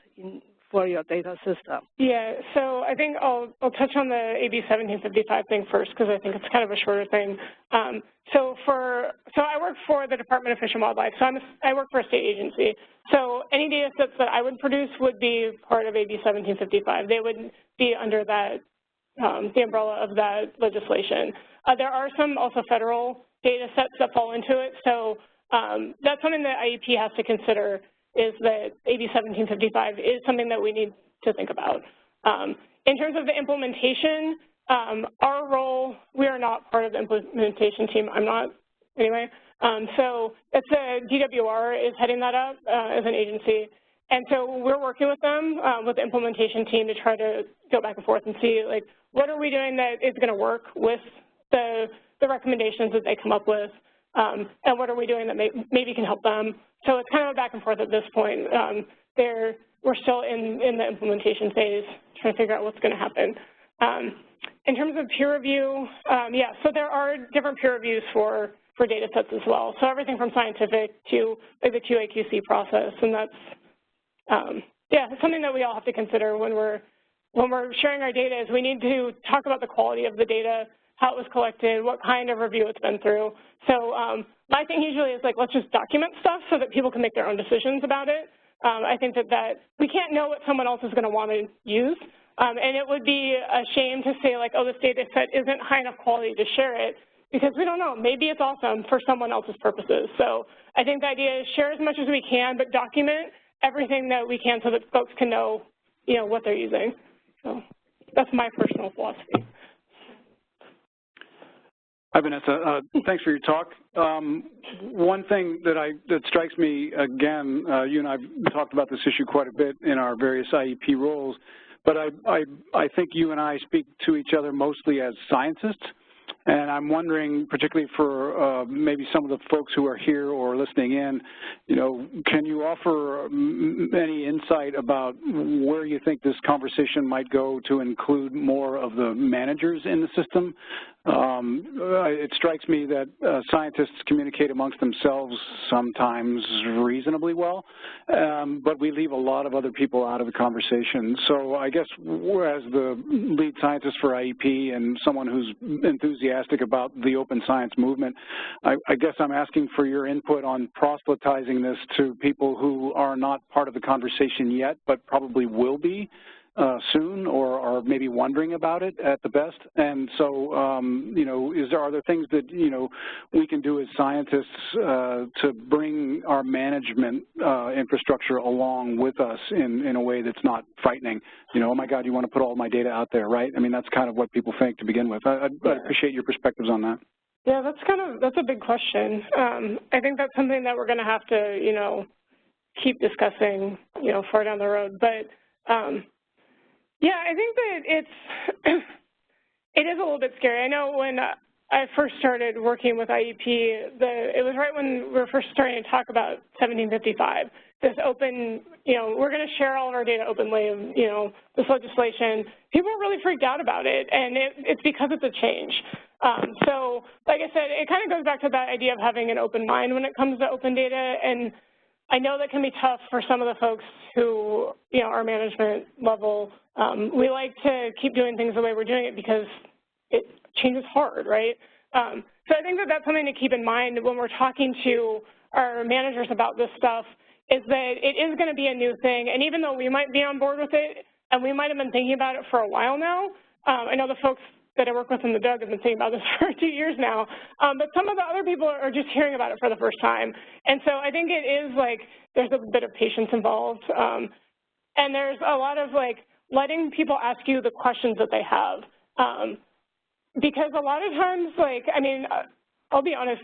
for your data system? Yeah, so I think I'll touch on the AB 1755 thing first, because I think it's kind of a shorter thing. So I work for the Department of Fish and Wildlife, so I work for a state agency. So any data sets that I would produce would be part of AB 1755. They would be under that, the umbrella of that legislation. There are some also federal data sets that fall into it, so that's something that IEP has to consider, is that AB 1755 is something that we need to think about. In terms of the implementation, our role, we are not part of the implementation team. I'm not, anyway. So it's a DWR is heading that up as an agency. And so we're working with them, with the implementation team, to try to go back and forth and see, like, what are we doing that is going to work with the recommendations that they come up with, and what are we doing that maybe can help them. So it's kind of a back and forth at this point. We're still in the implementation phase, trying to figure out what's going to happen. In terms of peer review, yeah, so there are different peer reviews for data sets as well. So everything from scientific to like the QA/QC process, and that's yeah, it's something that we all have to consider when we're sharing our data. Is we need to talk about the quality of the data, how it was collected, what kind of review it's been through. So my thing usually is like, let's just document stuff so that people can make their own decisions about it. I think that we can't know what someone else is going to want to use. And it would be a shame to say like, oh, this data set isn't high enough quality to share it, because we don't know. Maybe it's awesome for someone else's purposes. So I think the idea is share as much as we can, but document everything that we can so that folks can know, what they're using. So that's my personal philosophy. Hi, Vanessa. Thanks for your talk. One thing that strikes me, again, you and I have talked about this issue quite a bit in our various IEP roles, but I think you and I speak to each other mostly as scientists. And I'm wondering, particularly for maybe some of the folks who are here or listening in, can you offer any insight about where you think this conversation might go to include more of the managers in the system? It strikes me that scientists communicate amongst themselves sometimes reasonably well, but we leave a lot of other people out of the conversation. So I guess as the lead scientist for IEP and someone who's enthusiastic about the open science movement, I guess I'm asking for your input on proselytizing this to people who are not part of the conversation yet, but probably will be soon, or are maybe wondering about it at the best. And so, are there things that, we can do as scientists to bring our management infrastructure along with us in a way that's not frightening? Oh my God, you want to put all my data out there, right? I mean, that's kind of what people think to begin with. I'd appreciate your perspectives on that. Yeah, that's a big question. I think that's something that we're going to have to, keep discussing, far down the road. But yeah, I think that It is a little bit scary. I know when I first started working with IEP, it was right when we were first starting to talk about 1755. This open, we're going to share all of our data openly, this legislation. People are really freaked out about it, and it's because it's a change. So, like I said, it kind of goes back to that idea of having an open mind when it comes to open data, and I know that can be tough for some of the folks who, are management level. We like to keep doing things the way we're doing it because change is hard, right? So I think that that's something to keep in mind when we're talking to our managers about this stuff, is that it is going to be a new thing. And even though we might be on board with it, and we might have been thinking about it for a while now, I know the folks that I work with in the DUG have been thinking about this for 2 years now, but some of the other people are just hearing about it for the first time. And so I think it is like there's a bit of patience involved. And there's a lot of letting people ask you the questions that they have. Because a lot of times, I'll be honest,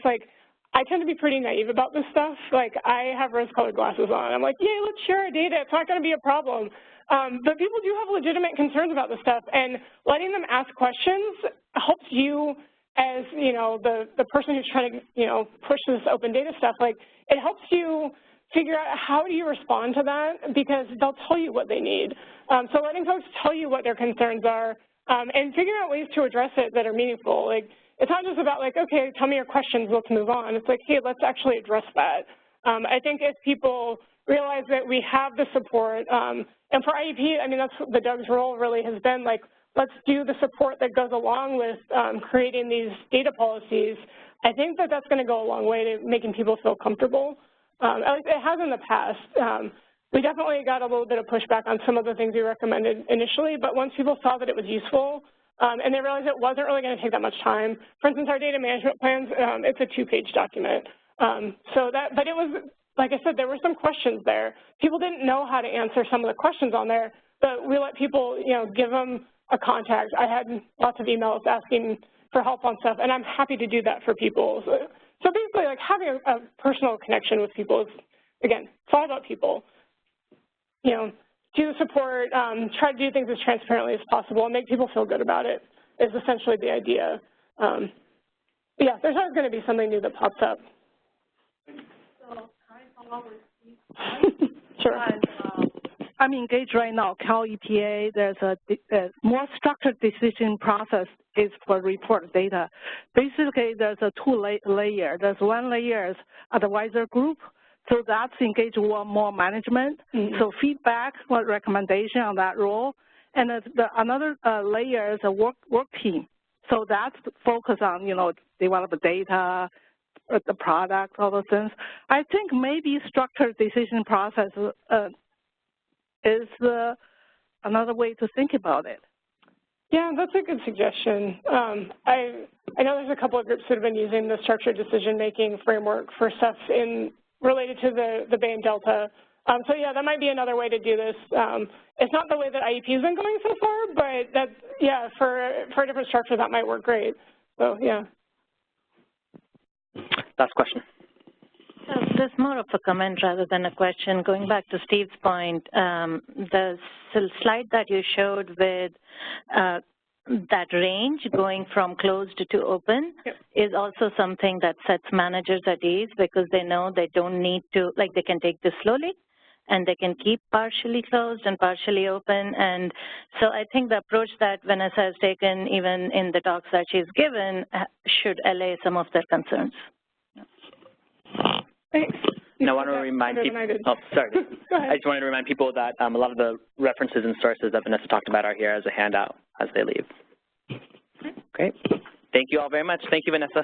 I tend to be pretty naive about this stuff. I have rose-colored glasses on. I'm like, yay, let's share our data. It's not going to be a problem. But people do have legitimate concerns about this stuff, and letting them ask questions helps you as, the person who's trying to, push this open data stuff. It helps you figure out how do you respond to that, because they'll tell you what they need. So letting folks tell you what their concerns are, and figuring out ways to address it that are meaningful. It's not just about okay, tell me your questions, let's move on. It's hey, let's actually address that. I think if people realize that we have the support, and for IEP, that's what the DUG's role really has been, let's do the support that goes along with creating these data policies. I think that that's going to go a long way to making people feel comfortable. At least it has in the past. We definitely got a little bit of pushback on some of the things we recommended initially, but once people saw that it was useful, and they realized it wasn't really going to take that much time. For instance, our data management plans, it's a 2-page document. But it was, like I said, there were some questions there. People didn't know how to answer some of the questions on there, but we let people, give them a contact. I had lots of emails asking for help on stuff, and I'm happy to do that for people. So basically, having a personal connection with people is, again, it's all about people. Do the support, try to do things as transparently as possible and make people feel good about it is essentially the idea. Yeah, there's always going to be something new that pops up. So can I follow up with Steve? Sure. And, I'm engaged right now, Cal EPA. There's a more structured decision process is for report data. Basically, there's a 2 layer. There's 1 layer is advisor group. So that's engaged with more management. So feedback, what recommendation on that role. And another layer is a work team. So that's focused on, develop data, the product, all those things. I think maybe structured decision process is another way to think about it. Yeah, that's a good suggestion. I know there's a couple of groups that have been using the structured decision-making framework for stuff related to the Bay and Delta. So yeah, that might be another way to do this. It's not the way that IEP has been going so far, but that's, yeah, for a different structure, that might work great. So yeah. Last question. So this is more of a comment rather than a question. Going back to Steve's point, the slide that you showed with that range going from closed to open is also something that sets managers at ease, because they know they don't need to, they can take this slowly and they can keep partially closed and partially open. And so I think the approach that Vanessa has taken, even in the talks that she's given, should allay some of their concerns. Thanks. And I want to remind people, I just wanted to remind people that a lot of the references and sources that Vanessa talked about are here as a handout as they leave. Great. Thank you all very much. Thank you, Vanessa.